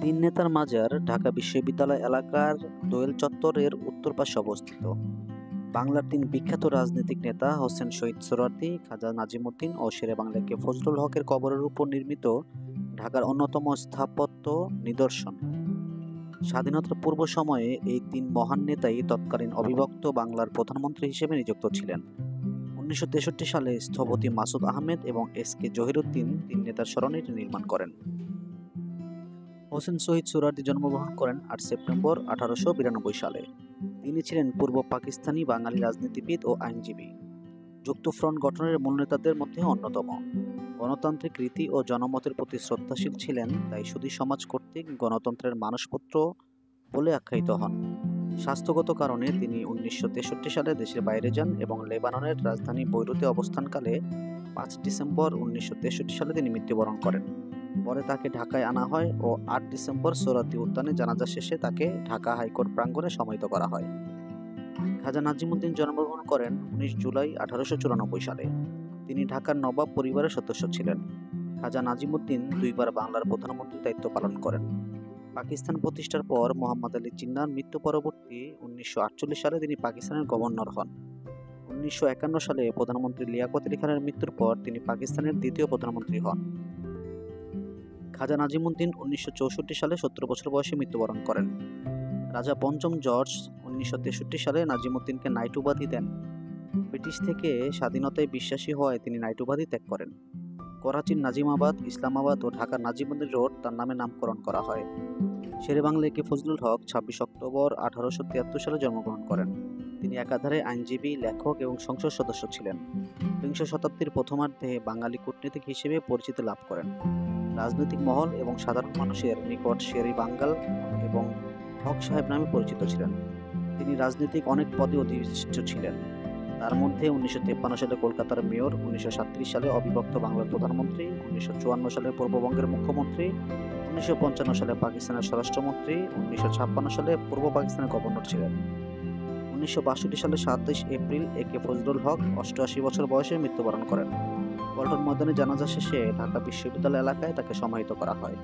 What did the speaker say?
তিন নেতার মাজার ঢাকা বিশ্ববিদ্যালয় এলাকার দোয়েল চত্বরের উত্তর পাশে অবস্থিত। বাংলার তিন বিখ্যাত রাজনৈতিক নেতা হোসেন শহীদ সোহরাওয়ার্দী, খাজা নাজিমুদ্দিন ও শেরেবাংলা কে ফজলুল হকের কবরের উপর নির্মিত ঢাকার অন্যতম স্থাপত্য নিদর্শন। স্বাধীনতার পূর্ব সময়ে এই তিন মহান নেতাই তৎকালীন অবিভক্ত বাংলার প্রধানমন্ত্রী হিসেবে নিযুক্ত ছিলেন। ১৯৬৩ সালে স্থপতি মাসুদ আহমেদ এবং এস.কে জহিরুদ্দিন তিন নেতার স্মরণে এটি নির্মাণ করেন। হোসেন শহীদ সোহরাওয়ার্দী জন্মগ্রহণ করেন ৮ সেপ্টেম্বর ১৮৯২ সালে। তিনি ছিলেন পূর্ব পাকিস্তানি বাঙালি রাজনীতিবিদ ও আইনজীবী। যুক্তফ্রন্ট গঠনের মূল নেতাদের মধ্যে অন্যতম। গণতান্ত্রিক রীতি ও জনমতের প্রতি শ্রদ্ধাশীল ছিলেন, তাই সুধী সমাজ কর্তৃক গণতন্ত্রের মানসপুত্র বলে আখ্যায়িত হন। স্বাস্থ্যগত কারণে তিনি ১৯৬৩ সালে দেশের বাইরে যান এবং লেবাননের রাজধানী বৈরুতে অবস্থানকালে ৫ ডিসেম্বর ১৯৬৩ সালে তিনি মৃত্যুবরণ করেন। পরে তাকে ঢাকায় আনা হয় ও ৮ ডিসেম্বর সোহরাওয়ার্দী উদ্যানে জানাজা শেষে তাকে ঢাকা হাইকোর্ট প্রাঙ্গণে সমাহিত করা হয়। খাজা নাজিমুদ্দিন জন্মগ্রহণ করেন ১৯ জুলাই ১৮৯৪ সালে। তিনি ঢাকার নবাব পরিবারের সদস্য ছিলেন। খাজা নাজিমুদ্দিন দুইবার বাংলার প্রধানমন্ত্রীর দায়িত্ব পালন করেন। পাকিস্তান প্রতিষ্ঠার পর মোহাম্মদ আলী জিন্নাহর মৃত্যু পরবর্তী ১৯৪৮ সালে তিনি পাকিস্তানের গভর্নর হন। ১৯৫১ সালে প্রধানমন্ত্রী লিয়াকত আলী খানের মৃত্যুর পর তিনি পাকিস্তানের দ্বিতীয় প্রধানমন্ত্রী হন। খাজা নাজিমুদ্দিন ১৯৬৪ সালে ৭০ বছর বয়সে মৃত্যুবরণ করেন। রাজা পঞ্চম জর্জ ১৯৬৩ সালে নাজিমুদ্দিনকে নাইট উপাধি দেন। ব্রিটিশ থেকে স্বাধীনতায় বিশ্বাসী হওয়ায় তিনি নাইট উপাধি ত্যাগ করেন। করাচির নাজিমাবাদ, ইসলামাবাদ ও ঢাকার নাজিমুদ্দিন রোড তার নামে নামকরণ করা হয়। শেরেবাংলা কে ফজলুল হক ২৬ অক্টোবর ১৮৭৩ সালে জন্মগ্রহণ করেন। তিনি একাধারে আইনজীবী, লেখক এবং সংসদ সদস্য ছিলেন। বিংশ শতাব্দীর প্রথমার্ধে বাঙালি কূটনীতিক হিসেবে পরিচিতি লাভ করেন। রাজনৈতিক মহল এবং সাধারণ মানুষের নিকট শেরি বাঙ্গাল এবং হক সাহেব নামে পরিচিত ছিলেন। তিনি রাজনৈতিক অনেক পদে অধিষ্ঠিত ছিলেন। তার মধ্যে ১৯৫৩ সালে কলকাতার মেয়র, ১৯৩৭ সালে অবিভক্ত বাংলার প্রধানমন্ত্রী, ১৯৫৪ সালে পূর্ববঙ্গের মুখ্যমন্ত্রী, ১৯৫৫ সালে পাকিস্তানের স্বরাষ্ট্রমন্ত্রী, ১৯৫৬ সালে পূর্ব পাকিস্তানের গভর্নর ছিলেন। ১৯৬২ সালে ২৭ এপ্রিল এ.কে ফজলুল হক ৮৮ বছর বয়সে মৃত্যুবরণ করেন। পল্টন ময়দানে জানাজা শেষে ঢাকা বিশ্ববিদ্যালয় এলাকায় তাকে সমাহিত করা হয়।